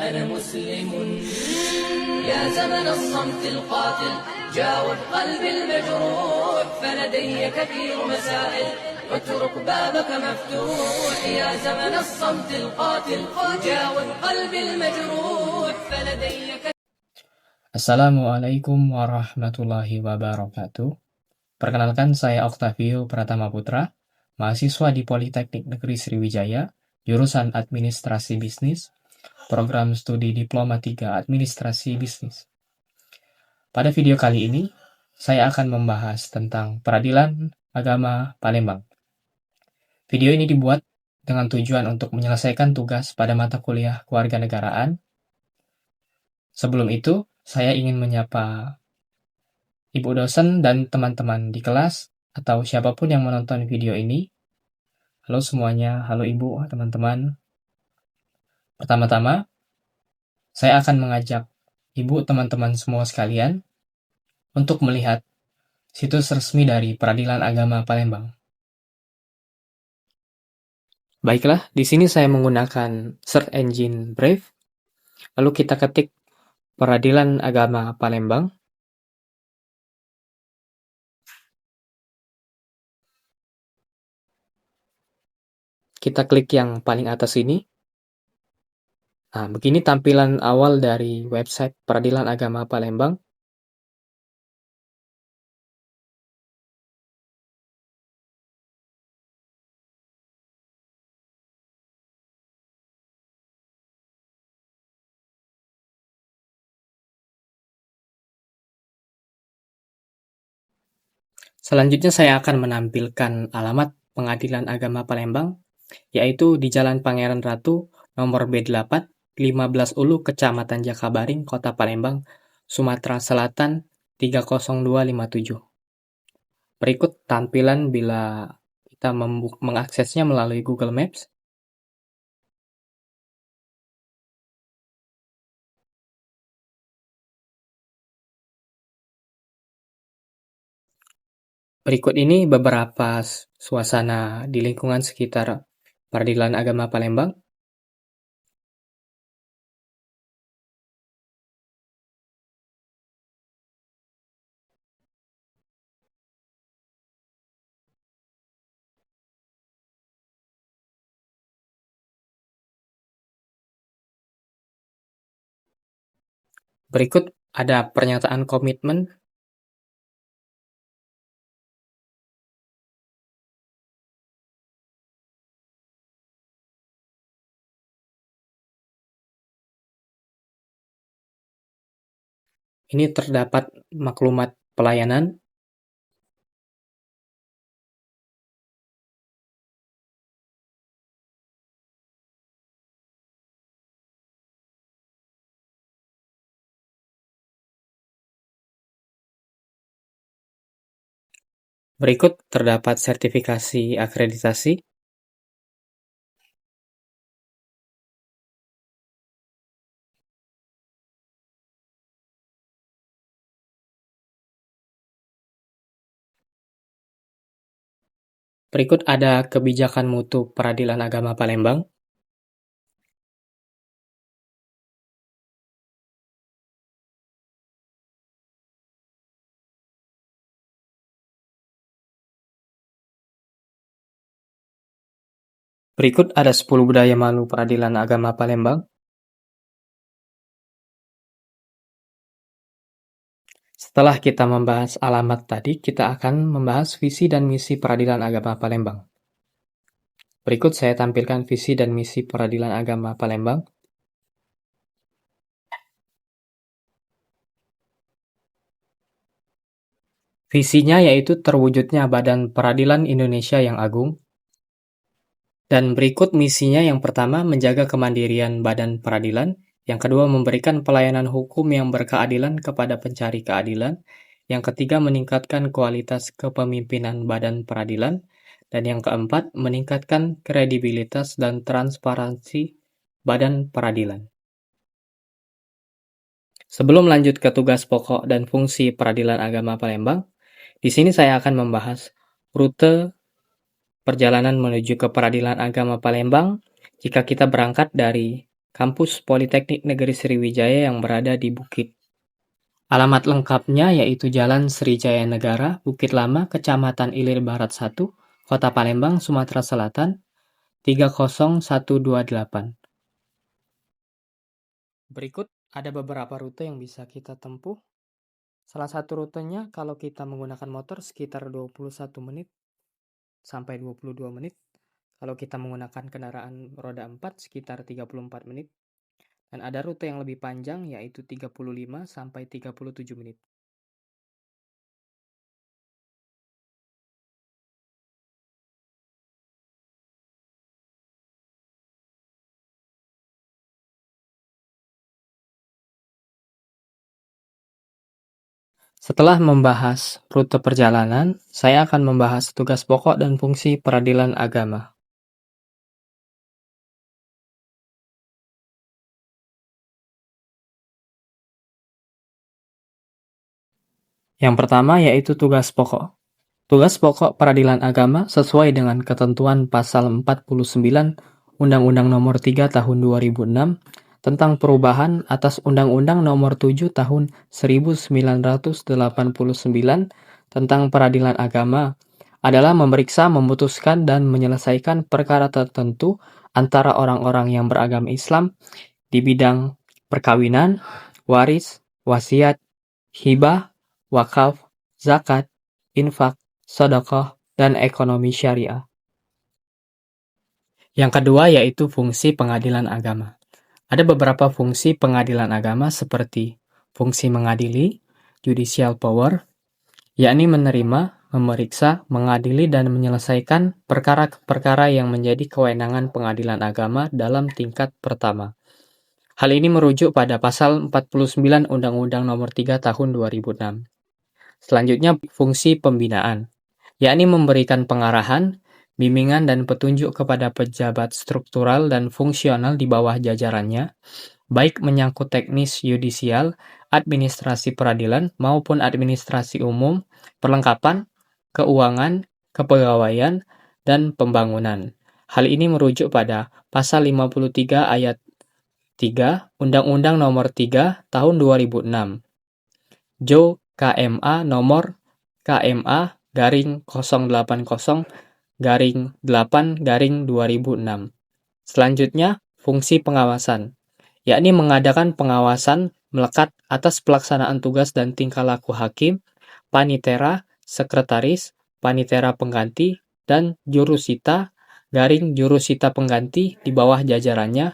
أنا مسلم. يا زمن الصمت القاتل جاوب قلبي المجروح، فلدي كثير مسائل واترك بابك مفتوح. يا زمن الصمت القاتل جاوب قلبي المجروح، فلدي كثير. Assalamualaikum warahmatullahi wabarakatuh. Perkenalkan, saya Oktavio Pratama Putra, mahasiswa di Politeknik Negeri Sriwijaya, jurusan Administrasi Bisnis, program studi Diploma 3 Administrasi Bisnis. Pada video kali ini, saya akan membahas tentang Peradilan Agama Palembang. Video ini dibuat dengan tujuan untuk menyelesaikan tugas pada mata kuliah Kewarganegaraan. Sebelum itu, saya ingin menyapa ibu dosen dan teman-teman di kelas atau siapapun yang menonton video ini. Halo semuanya, halo ibu, teman-teman. Pertama-tama, saya akan mengajak ibu, teman-teman semua sekalian untuk melihat situs resmi dari Peradilan Agama Palembang. Baiklah, di sini saya menggunakan search engine Brave. Lalu kita ketik Peradilan Agama Palembang. Kita klik yang paling atas ini. Nah, begini tampilan awal dari website Peradilan Agama Palembang. Selanjutnya saya akan menampilkan alamat Pengadilan Agama Palembang, yaitu di Jalan Pangeran Ratu, nomor B8, 15 Ulu, Kecamatan Jakabaring, Kota Palembang, Sumatera Selatan, 30257. Berikut tampilan bila kita mengaksesnya melalui Google Maps. Berikut ini beberapa suasana di lingkungan sekitar Peradilan Agama Palembang. Berikut ada pernyataan komitmen. Ini terdapat maklumat pelayanan. Berikut terdapat sertifikasi akreditasi. Berikut ada kebijakan mutu Peradilan Agama Palembang. Berikut ada 10 budaya malu Peradilan Agama Palembang. Setelah kita membahas alamat tadi, kita akan membahas visi dan misi Peradilan Agama Palembang. Berikut saya tampilkan visi dan misi Peradilan Agama Palembang. Visinya yaitu terwujudnya Badan Peradilan Indonesia yang Agung. Dan berikut misinya: yang pertama, menjaga kemandirian Badan Peradilan. Yang kedua, memberikan pelayanan hukum yang berkeadilan kepada pencari keadilan. Yang ketiga, meningkatkan kualitas kepemimpinan Badan Peradilan. Dan yang keempat, meningkatkan kredibilitas dan transparansi Badan Peradilan. Sebelum lanjut ke tugas pokok dan fungsi Peradilan Agama Palembang, di sini saya akan membahas rute perjalanan menuju ke Peradilan Agama Palembang jika kita berangkat dari kampus Politeknik Negeri Sriwijaya yang berada di Bukit. Alamat lengkapnya yaitu Jalan Srijaya Negara, Bukit Lama, Kecamatan Ilir Barat 1, Kota Palembang, Sumatera Selatan, 30128. Berikut ada beberapa rute yang bisa kita tempuh. Salah satu rutenya kalau kita menggunakan motor sekitar 21 menit sampai 22 menit. Kalau kita menggunakan kendaraan roda 4 sekitar 34 menit. Dan ada rute yang lebih panjang yaitu 35 sampai 37 menit. Setelah membahas rute perjalanan, saya akan membahas tugas pokok dan fungsi peradilan agama. Yang pertama yaitu tugas pokok. Tugas pokok peradilan agama sesuai dengan ketentuan pasal 49 Undang-Undang Nomor 3 Tahun 2006 tentang perubahan atas Undang-Undang Nomor 7 Tahun 1989 tentang peradilan agama adalah memeriksa, memutuskan, dan menyelesaikan perkara tertentu antara orang-orang yang beragama Islam di bidang perkawinan, waris, wasiat, hibah, wakaf, zakat, infak, sedekah, dan ekonomi syariah. Yang kedua yaitu fungsi pengadilan agama. Ada beberapa fungsi pengadilan agama seperti fungsi mengadili, judicial power, yakni menerima, memeriksa, mengadili, dan menyelesaikan perkara-perkara yang menjadi kewenangan pengadilan agama dalam tingkat pertama. Hal ini merujuk pada pasal 49 Undang-Undang Nomor 3 Tahun 2006. Selanjutnya fungsi pembinaan, yakni memberikan pengarahan, bimbingan, dan petunjuk kepada pejabat struktural dan fungsional di bawah jajarannya, baik menyangkut teknis yudisial, administrasi peradilan, maupun administrasi umum, perlengkapan, keuangan, kepegawaian, dan pembangunan. Hal ini merujuk pada pasal 53 ayat 3 Undang-Undang Nomor 3 Tahun 2006. Jo KMA nomor KMA garing 080 garing 8 garing 2006. Selanjutnya, fungsi pengawasan, yakni mengadakan pengawasan melekat atas pelaksanaan tugas dan tingkah laku hakim, panitera, sekretaris, panitera pengganti, dan jurusita garing jurusita pengganti di bawah jajarannya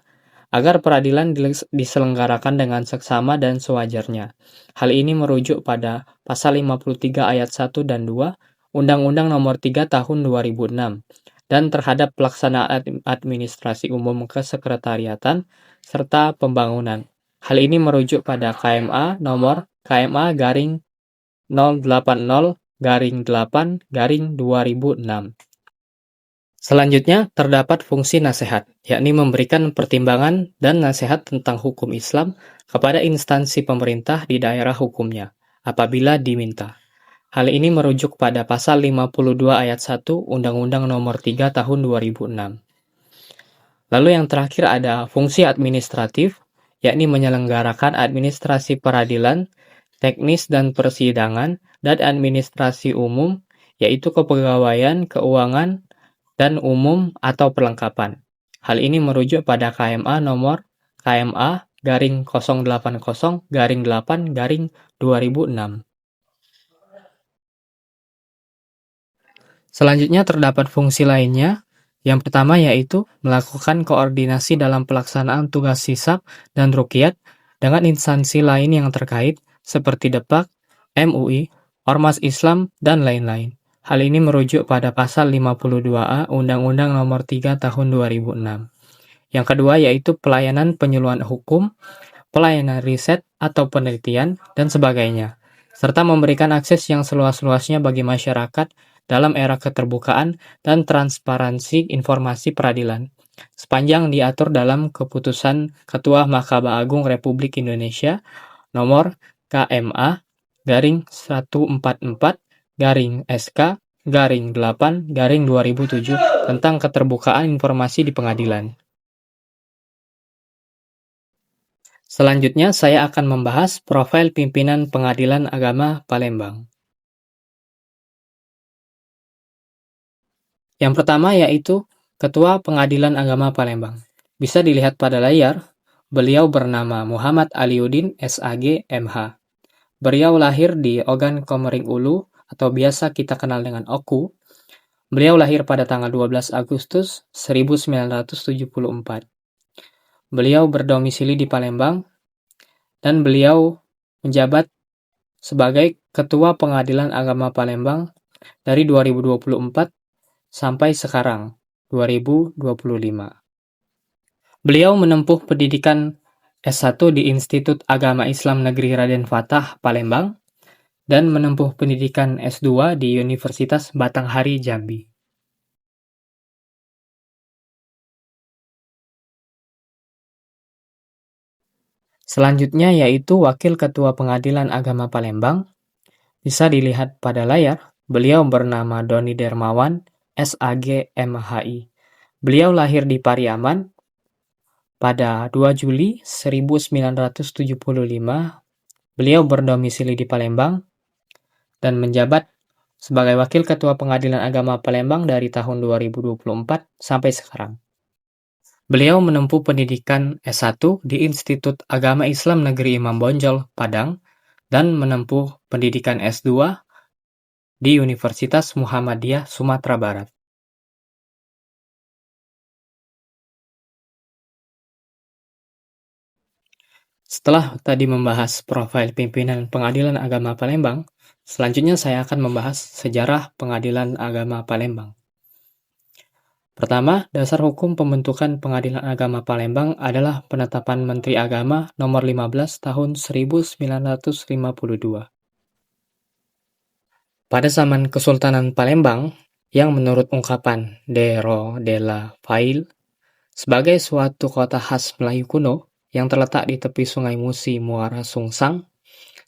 agar peradilan diselenggarakan dengan seksama dan sewajarnya. Hal ini merujuk pada pasal 53 ayat 1 dan 2 Undang-Undang Nomor 3 Tahun 2006 dan terhadap pelaksanaan administrasi umum kesekretariatan serta pembangunan. Hal ini merujuk pada KMA nomor KMA garing 080 garing 8 garing 2006. Selanjutnya, terdapat fungsi nasihat, yakni memberikan pertimbangan dan nasihat tentang hukum Islam kepada instansi pemerintah di daerah hukumnya, apabila diminta. Hal ini merujuk pada pasal 52 ayat 1 Undang-Undang Nomor 3 Tahun 2006. Lalu yang terakhir ada fungsi administratif, yakni menyelenggarakan administrasi peradilan, teknis dan persidangan, dan administrasi umum, yaitu kepegawaian, keuangan, dan umum atau perlengkapan. Hal ini merujuk pada KMA nomor KMA garing 080 garing 8 garing 2006. Selanjutnya terdapat fungsi lainnya. Yang pertama yaitu melakukan koordinasi dalam pelaksanaan tugas hisab dan ruqyat dengan instansi lain yang terkait seperti Depak, MUI, Ormas Islam, dan lain-lain. Hal ini merujuk pada pasal 52A Undang-Undang Nomor 3 Tahun 2006. Yang kedua yaitu pelayanan penyuluhan hukum, pelayanan riset atau penelitian, dan sebagainya, serta memberikan akses yang seluas-luasnya bagi masyarakat dalam era keterbukaan dan transparansi informasi peradilan, sepanjang diatur dalam Keputusan Ketua Mahkamah Agung Republik Indonesia nomor KMA garing 144 garing SK garing 8 garing 2007 tentang keterbukaan informasi di pengadilan. Selanjutnya, saya akan membahas profil pimpinan Pengadilan Agama Palembang. Yang pertama yaitu Ketua Pengadilan Agama Palembang. Bisa dilihat pada layar, beliau bernama Muhammad Aliuddin SAG MH. Beliau lahir di Ogan Komering Ulu atau biasa kita kenal dengan Oku. Beliau lahir pada tanggal 12 Agustus 1974. Beliau berdomisili di Palembang dan beliau menjabat sebagai Ketua Pengadilan Agama Palembang dari 2024 sampai sekarang, 2025. Beliau menempuh pendidikan S1 di Institut Agama Islam Negeri Raden Fatah, Palembang, dan menempuh pendidikan S2 di Universitas Batanghari, Jambi. Selanjutnya yaitu Wakil Ketua Pengadilan Agama Palembang. Bisa dilihat pada layar, beliau bernama Doni Dermawan, SAG MHI. Beliau lahir di Pariaman pada 2 Juli 1975. Beliau berdomisili di Palembang dan menjabat sebagai Wakil Ketua Pengadilan Agama Palembang dari tahun 2024 sampai sekarang. Beliau menempuh pendidikan S1 di Institut Agama Islam Negeri Imam Bonjol, Padang, dan menempuh pendidikan S2 di Universitas Muhammadiyah, Sumatera Barat. Setelah tadi membahas profil pimpinan Pengadilan Agama Palembang, selanjutnya saya akan membahas sejarah Pengadilan Agama Palembang. Pertama, dasar hukum pembentukan Pengadilan Agama Palembang adalah Penetapan Menteri Agama Nomor 15 Tahun 1952. Pada zaman Kesultanan Palembang, yang menurut ungkapan Dero de la Fail, sebagai suatu kota khas Melayu kuno yang terletak di tepi Sungai Musi Muara Sungsang,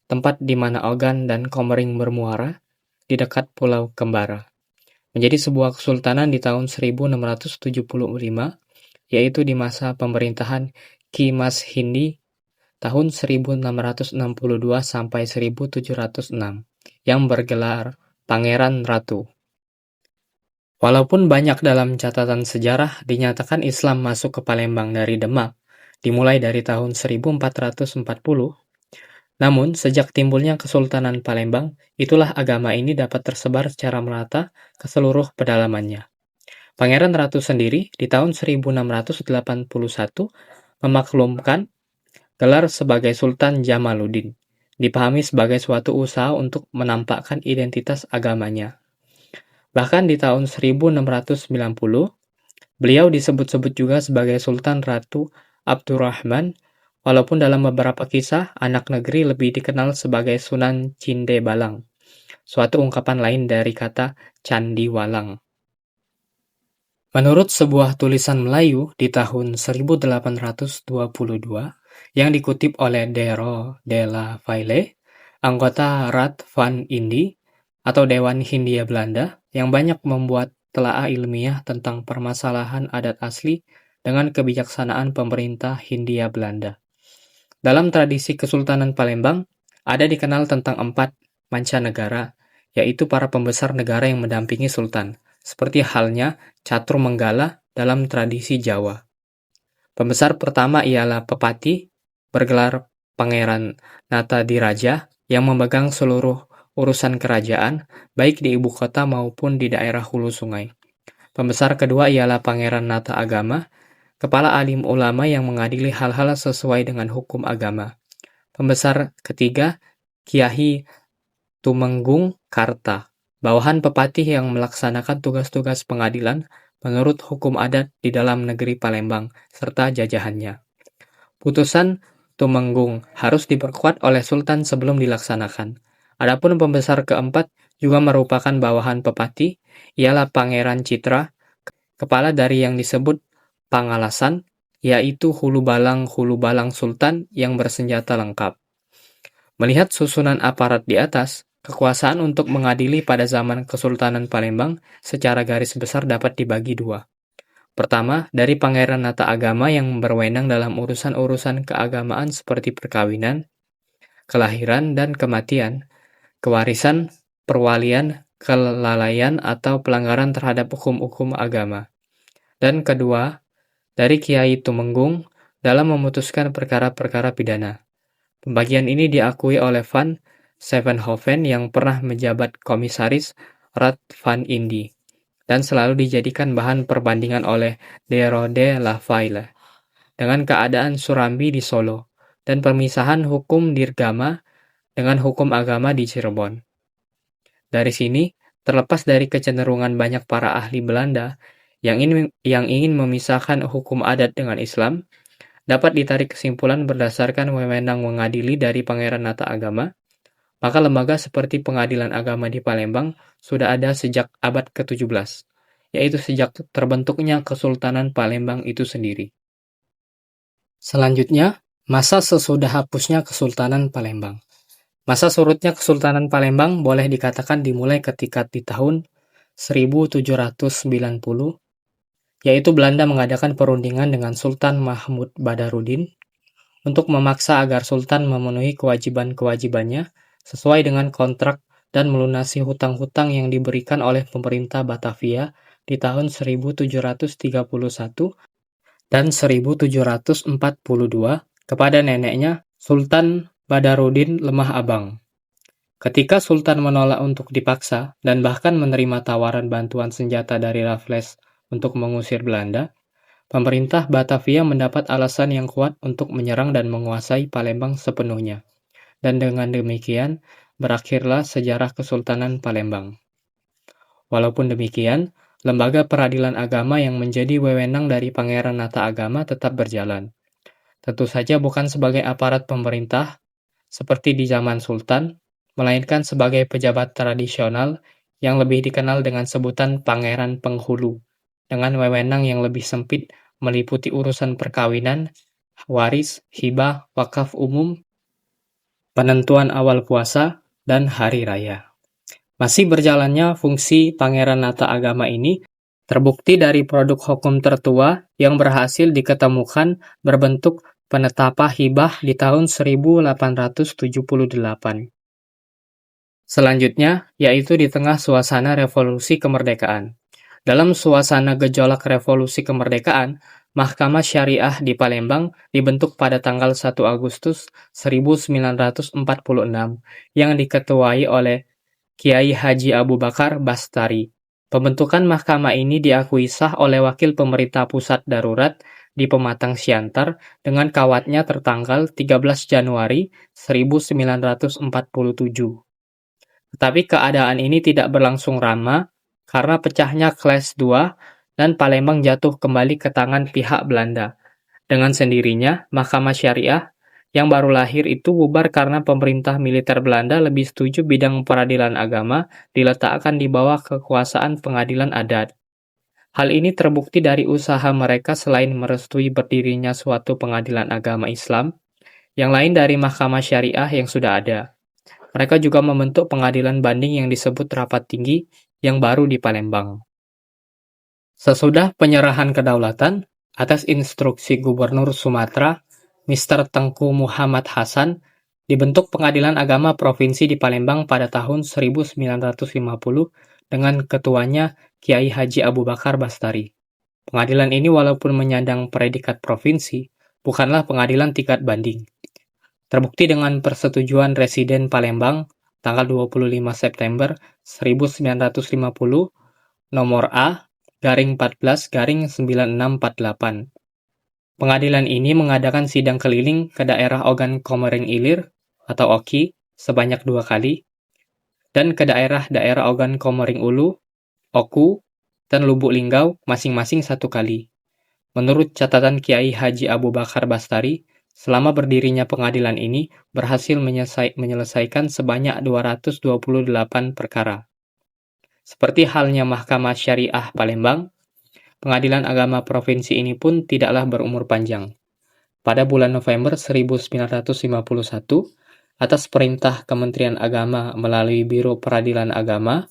tempat di mana Ogan dan Komering bermuara, di dekat Pulau Kembara. Menjadi sebuah kesultanan di tahun 1675, yaitu di masa pemerintahan Ki Mas Hindi tahun 1662 sampai 1706, yang bergelar Pangeran Ratu. Walaupun banyak dalam catatan sejarah dinyatakan Islam masuk ke Palembang dari Demak, dimulai dari tahun 1440, namun, sejak timbulnya Kesultanan Palembang, itulah agama ini dapat tersebar secara merata ke seluruh pedalamannya. Pangeran Ratu sendiri di tahun 1681 memaklumkan gelar sebagai Sultan Jamaluddin, dipahami sebagai suatu usaha untuk menampakkan identitas agamanya. Bahkan di tahun 1690, beliau disebut-sebut juga sebagai Sultan Ratu Abdurrahman. Walaupun dalam beberapa kisah, anak negeri lebih dikenal sebagai Sunan Cinde Balang, suatu ungkapan lain dari kata Candi Walang. Menurut sebuah tulisan Melayu di tahun 1822 yang dikutip oleh Dero de la Faille, anggota Raad van Indi atau Dewan Hindia Belanda yang banyak membuat telaah ilmiah tentang permasalahan adat asli dengan kebijaksanaan pemerintah Hindia Belanda. Dalam tradisi Kesultanan Palembang, ada dikenal tentang 4 mancanegara, yaitu para pembesar negara yang mendampingi Sultan, seperti halnya Catur Menggala dalam tradisi Jawa. Pembesar pertama ialah Pepati, bergelar Pangeran Natadiraja, yang memegang seluruh urusan kerajaan, baik di ibu kota maupun di daerah hulu sungai. Pembesar kedua ialah Pangeran Nata Agama, kepala alim ulama yang mengadili hal-hal sesuai dengan hukum agama. Pembesar ketiga, Kiai Tumenggung Karta, bawahan pepatih yang melaksanakan tugas-tugas pengadilan menurut hukum adat di dalam negeri Palembang, serta jajahannya. Putusan Tumenggung harus diperkuat oleh Sultan sebelum dilaksanakan. Adapun pembesar keempat juga merupakan bawahan pepatih, ialah Pangeran Citra, kepala dari yang disebut Pangalasan, yaitu Hulu Balang Sultan yang bersenjata lengkap. Melihat susunan aparat di atas, kekuasaan untuk mengadili pada zaman Kesultanan Palembang secara garis besar dapat dibagi 2. Pertama, dari Pangeran Nata Agama yang berwenang dalam urusan-urusan keagamaan seperti perkawinan, kelahiran dan kematian, kewarisan, perwalian, kelalaian atau pelanggaran terhadap hukum-hukum agama. Dan kedua, dari Kiai Tumenggung dalam memutuskan perkara-perkara pidana. Pembagian ini diakui oleh Van Sevenhoven yang pernah menjabat komisaris Raad van Indi dan selalu dijadikan bahan perbandingan oleh De Rode Lavaille dengan keadaan Surambi di Solo dan pemisahan hukum Dirgama dengan hukum agama di Cirebon. Dari sini, terlepas dari kecenderungan banyak para ahli Belanda yang ingin memisahkan hukum adat dengan Islam, dapat ditarik kesimpulan berdasarkan wewenang mengadili dari Pangeran Nata Agama, maka lembaga seperti Pengadilan Agama di Palembang sudah ada sejak abad ke-17, yaitu sejak terbentuknya Kesultanan Palembang itu sendiri. Selanjutnya, masa sesudah hapusnya Kesultanan Palembang. Masa surutnya Kesultanan Palembang boleh dikatakan dimulai ketika di tahun 1790, yaitu Belanda mengadakan perundingan dengan Sultan Mahmud Badarudin untuk memaksa agar Sultan memenuhi kewajiban-kewajibannya sesuai dengan kontrak dan melunasi hutang-hutang yang diberikan oleh pemerintah Batavia di tahun 1731 dan 1742 kepada neneknya Sultan Badarudin Lemah Abang. Ketika Sultan menolak untuk dipaksa dan bahkan menerima tawaran bantuan senjata dari Raffles untuk mengusir Belanda, pemerintah Batavia mendapat alasan yang kuat untuk menyerang dan menguasai Palembang sepenuhnya. Dan dengan demikian, berakhirlah sejarah Kesultanan Palembang. Walaupun demikian, lembaga peradilan agama yang menjadi wewenang dari Pangeran Nata Agama tetap berjalan. Tentu saja bukan sebagai aparat pemerintah, seperti di zaman Sultan, melainkan sebagai pejabat tradisional yang lebih dikenal dengan sebutan Pangeran Penghulu, dengan wewenang yang lebih sempit meliputi urusan perkawinan, waris, hibah, wakaf umum, penentuan awal puasa, dan hari raya. Masih berjalannya fungsi Pangeran Nata Agama ini terbukti dari produk hukum tertua yang berhasil diketemukan berbentuk penetapa hibah di tahun 1878. Selanjutnya, yaitu di tengah suasana revolusi kemerdekaan. Dalam suasana gejolak revolusi kemerdekaan, Mahkamah Syariah di Palembang dibentuk pada tanggal 1 Agustus 1946 yang diketuai oleh Kiai Haji Abu Bakar Bastari. Pembentukan mahkamah ini diakui sah oleh Wakil Pemerintah Pusat Darurat di Pematang Siantar dengan kawatnya tertanggal 13 Januari 1947. Tetapi keadaan ini tidak berlangsung lama karena pecahnya Kelas II dan Palembang jatuh kembali ke tangan pihak Belanda. Dengan sendirinya, Mahkamah Syariah yang baru lahir itu bubar karena pemerintah militer Belanda lebih setuju bidang peradilan agama diletakkan di bawah kekuasaan pengadilan adat. Hal ini terbukti dari usaha mereka selain merestui berdirinya suatu pengadilan agama Islam, yang lain dari Mahkamah Syariah yang sudah ada. Mereka juga membentuk pengadilan banding yang disebut Rapat Tinggi yang baru di Palembang. Sesudah penyerahan kedaulatan, atas instruksi Gubernur Sumatera, Mr. Tengku Muhammad Hasan, dibentuk Pengadilan Agama Provinsi di Palembang pada tahun 1950 dengan ketuanya Kiai Haji Abu Bakar Bastari. Pengadilan ini walaupun menyandang predikat provinsi, bukanlah pengadilan tingkat banding. Terbukti dengan persetujuan Residen Palembang tanggal 25 September 1950 nomor A/14/9648. Pengadilan ini mengadakan sidang keliling ke daerah Ogan Komering Ilir atau Oki sebanyak 2 kali dan ke daerah-daerah Ogan Komering Ulu, Oku, dan Lubuk Linggau masing-masing 1 kali. Menurut catatan Kiai Haji Abu Bakar Bastari, selama berdirinya pengadilan ini berhasil menyelesaikan sebanyak 228 perkara. Seperti halnya Mahkamah Syariah Palembang, Pengadilan Agama Provinsi ini pun tidaklah berumur panjang. Pada bulan November 1951, atas perintah Kementerian Agama melalui Biro Peradilan Agama,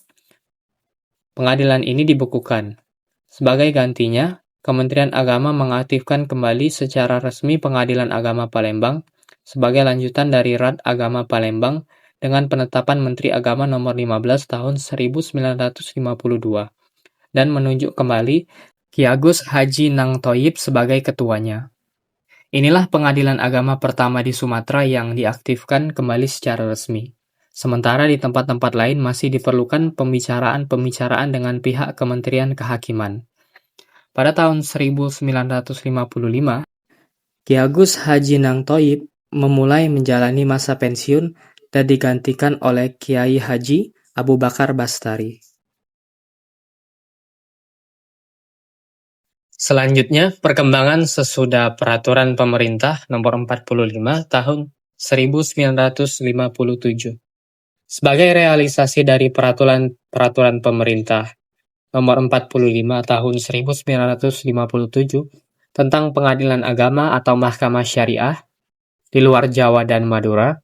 pengadilan ini dibekukan. Sebagai gantinya, Kementerian Agama mengaktifkan kembali secara resmi Pengadilan Agama Palembang sebagai lanjutan dari Rat Agama Palembang dengan penetapan Menteri Agama Nomor 15 Tahun 1952 dan menunjuk kembali Ki Agus Haji Nang Thoib sebagai ketuanya. Inilah pengadilan agama pertama di Sumatera yang diaktifkan kembali secara resmi. Sementara di tempat-tempat lain masih diperlukan pembicaraan-pembicaraan dengan pihak Kementerian Kehakiman. Pada tahun 1955, Ki Agus Haji Nang Thoib memulai menjalani masa pensiun dan digantikan oleh Kiai Haji Abu Bakar Bastari. Selanjutnya, perkembangan sesudah Peraturan Pemerintah Nomor 45 Tahun 1957. Sebagai realisasi dari Peraturan Pemerintah Nomor 45 Tahun 1957 tentang Pengadilan Agama atau Mahkamah Syariah di luar Jawa dan Madura,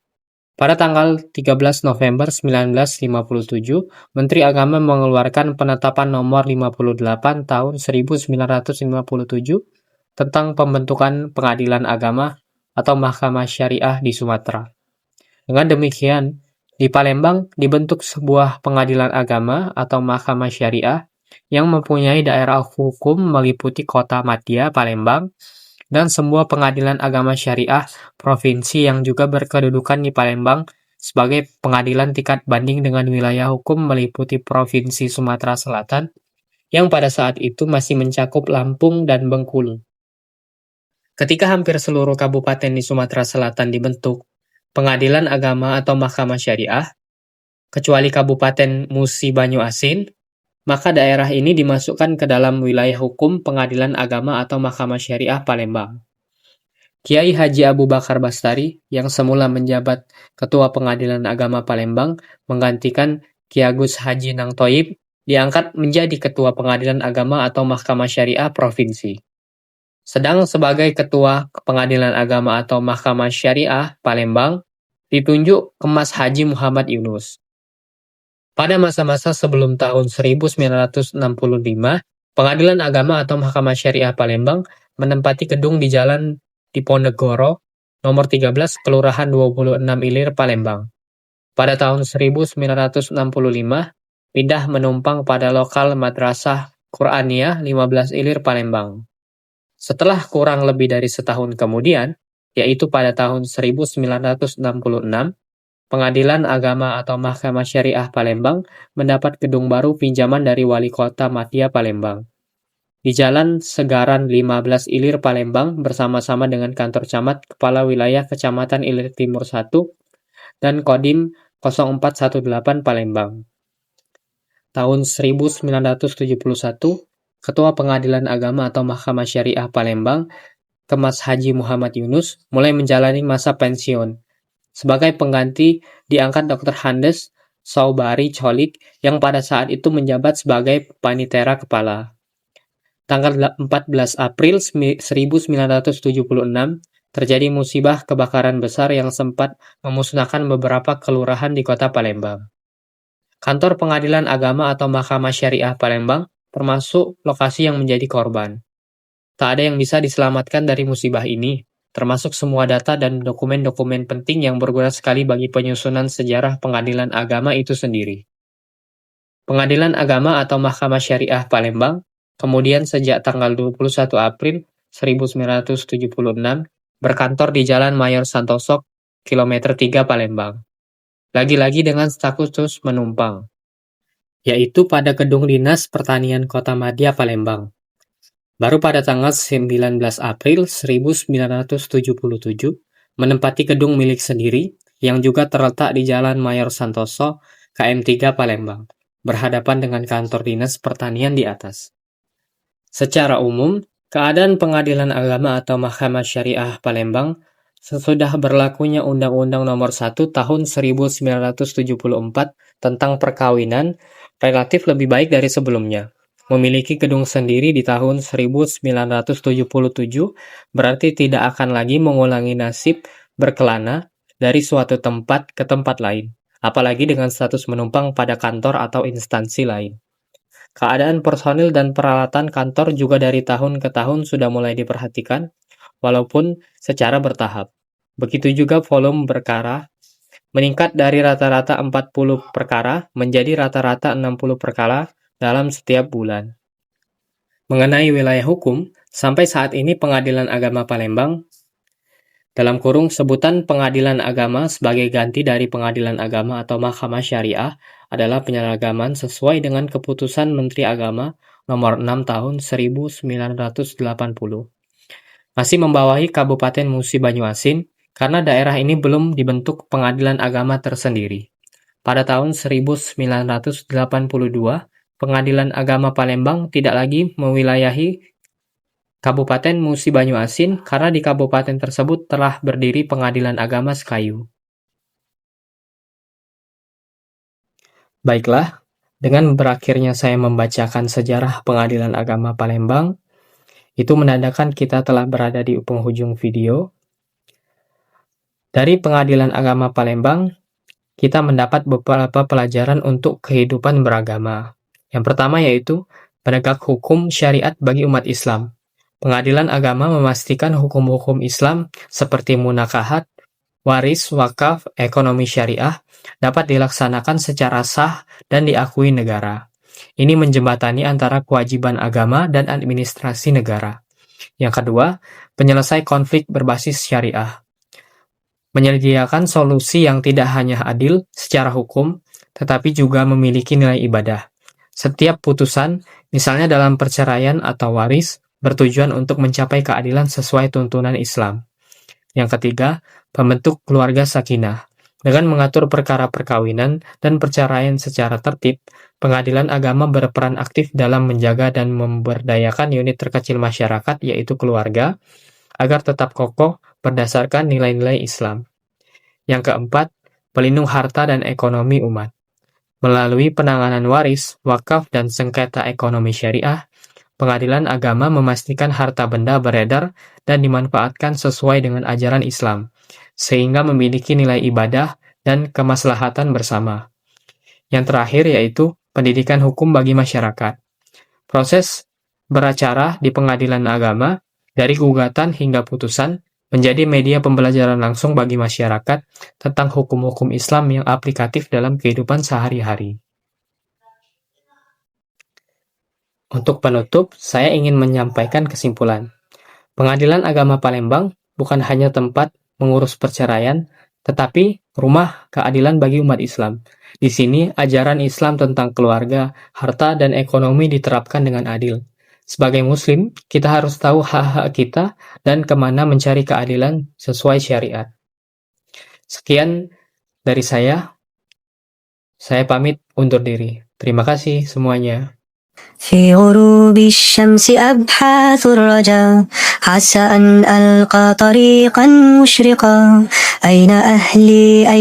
pada tanggal 13 November 1957, Menteri Agama mengeluarkan Penetapan Nomor 58 Tahun 1957 tentang pembentukan Pengadilan Agama atau Mahkamah Syariah di Sumatera. Dengan demikian, di Palembang dibentuk sebuah pengadilan agama atau Mahkamah Syariah yang mempunyai daerah hukum meliputi Kota Madia, Palembang, dan semua pengadilan agama syariah provinsi yang juga berkedudukan di Palembang sebagai pengadilan tingkat banding dengan wilayah hukum meliputi Provinsi Sumatera Selatan yang pada saat itu masih mencakup Lampung dan Bengkulu. Ketika hampir seluruh kabupaten di Sumatera Selatan dibentuk pengadilan agama atau mahkamah syariah, kecuali Kabupaten Musi Banyu Asin, maka daerah ini dimasukkan ke dalam wilayah hukum Pengadilan Agama atau Mahkamah Syariah Palembang. Kiai Haji Abu Bakar Bastari, yang semula menjabat Ketua Pengadilan Agama Palembang, menggantikan Ki Agus Haji Nang Thoib, diangkat menjadi Ketua Pengadilan Agama atau Mahkamah Syariah Provinsi. Sedang sebagai Ketua Pengadilan Agama atau Mahkamah Syariah Palembang, ditunjuk Kemas Haji Muhammad Yunus. Pada masa-masa sebelum tahun 1965, Pengadilan Agama atau Mahkamah Syariah Palembang menempati gedung di Jalan Diponegoro, nomor 13, Kelurahan 26 Ilir, Palembang. Pada tahun 1965, pindah menumpang pada lokal Madrasah Qur'aniyah 15 Ilir, Palembang. Setelah kurang lebih dari setahun kemudian, yaitu pada tahun 1966, Pengadilan Agama atau Mahkamah Syariah Palembang mendapat gedung baru pinjaman dari Wali Kota Madia Palembang. Di Jalan Segaran 15 Ilir Palembang bersama-sama dengan kantor camat Kepala Wilayah Kecamatan Ilir Timur 1 dan Kodim 0418 Palembang. Tahun 1971, Ketua Pengadilan Agama atau Mahkamah Syariah Palembang, Kemas Haji Muhammad Yunus, mulai menjalani masa pensiun. Sebagai pengganti diangkat Dr. Handes Saubari Cholik yang pada saat itu menjabat sebagai Panitera Kepala. Tanggal 14 April 1976 terjadi musibah kebakaran besar yang sempat memusnahkan beberapa kelurahan di kota Palembang. Kantor Pengadilan Agama atau Mahkamah Syariah Palembang termasuk lokasi yang menjadi korban. Tak ada yang bisa diselamatkan dari musibah ini, termasuk semua data dan dokumen-dokumen penting yang berguna sekali bagi penyusunan sejarah pengadilan agama itu sendiri. Pengadilan Agama atau Mahkamah Syariah Palembang, kemudian sejak tanggal 21 April 1976, berkantor di Jalan Mayor Santoso, kilometer 3 Palembang. Lagi-lagi dengan status menumpang, yaitu pada Gedung Dinas Pertanian Kota Madia Palembang. Baru pada tanggal 19 April 1977, menempati gedung milik sendiri yang juga terletak di Jalan Mayor Santoso, KM3 Palembang, berhadapan dengan kantor Dinas Pertanian di atas. Secara umum, keadaan Pengadilan Agama atau Mahkamah Syariah Palembang sesudah berlakunya Undang-Undang Nomor 1 Tahun 1974 tentang perkawinan relatif lebih baik dari sebelumnya. Memiliki gedung sendiri di tahun 1977 berarti tidak akan lagi mengulangi nasib berkelana dari suatu tempat ke tempat lain, apalagi dengan status menumpang pada kantor atau instansi lain. Keadaan personil dan peralatan kantor juga dari tahun ke tahun sudah mulai diperhatikan, walaupun secara bertahap. Begitu juga volume perkara, meningkat dari rata-rata 40 perkara menjadi rata-rata 60 perkara dalam setiap bulan. Mengenai wilayah hukum, sampai saat ini Pengadilan Agama Palembang dalam kurung sebutan pengadilan agama sebagai ganti dari pengadilan agama atau mahkamah syariah adalah penyeragaman sesuai dengan keputusan Menteri Agama nomor 6 tahun 1980. Masih membawahi Kabupaten Musi Banyuasin karena daerah ini belum dibentuk pengadilan agama tersendiri. Pada tahun 1982, Pengadilan Agama Palembang tidak lagi mewilayahi Kabupaten Musi Banyuasin karena di kabupaten tersebut telah berdiri Pengadilan Agama Sekayu. Baiklah, dengan berakhirnya saya membacakan sejarah Pengadilan Agama Palembang, itu menandakan kita telah berada di penghujung video. Dari Pengadilan Agama Palembang, kita mendapat beberapa pelajaran untuk kehidupan beragama. Yang pertama yaitu penegak hukum syariat bagi umat Islam. Pengadilan agama memastikan hukum-hukum Islam seperti munakahat, waris, wakaf, ekonomi syariah dapat dilaksanakan secara sah dan diakui negara. Ini menjembatani antara kewajiban agama dan administrasi negara. Yang kedua, penyelesai konflik berbasis syariah. Menyediakan solusi yang tidak hanya adil secara hukum, tetapi juga memiliki nilai ibadah. Setiap putusan, misalnya dalam perceraian atau waris, bertujuan untuk mencapai keadilan sesuai tuntunan Islam. Yang ketiga, pembentuk keluarga sakinah. Dengan mengatur perkara perkawinan dan perceraian secara tertib, Pengadilan Agama berperan aktif dalam menjaga dan memberdayakan unit terkecil masyarakat, yaitu keluarga, agar tetap kokoh berdasarkan nilai-nilai Islam. Yang keempat, pelindung harta dan ekonomi umat. Melalui penanganan waris, wakaf, dan sengketa ekonomi syariah, Pengadilan Agama memastikan harta benda beredar dan dimanfaatkan sesuai dengan ajaran Islam, sehingga memiliki nilai ibadah dan kemaslahatan bersama. Yang terakhir yaitu pendidikan hukum bagi masyarakat. Proses beracara di Pengadilan Agama, dari gugatan hingga putusan, menjadi media pembelajaran langsung bagi masyarakat tentang hukum-hukum Islam yang aplikatif dalam kehidupan sehari-hari. Untuk penutup, saya ingin menyampaikan kesimpulan. Pengadilan Agama Palembang bukan hanya tempat mengurus perceraian, tetapi rumah keadilan bagi umat Islam. Di sini, ajaran Islam tentang keluarga, harta, dan ekonomi diterapkan dengan adil. Sebagai Muslim, kita harus tahu hak-hak kita dan kemana mencari keadilan sesuai syariat. Sekian dari saya pamit undur diri. Terima kasih semuanya. في غروب الشمس أبحاث الرجا عسى أن ألقى طريقا مشرقا أين أهلي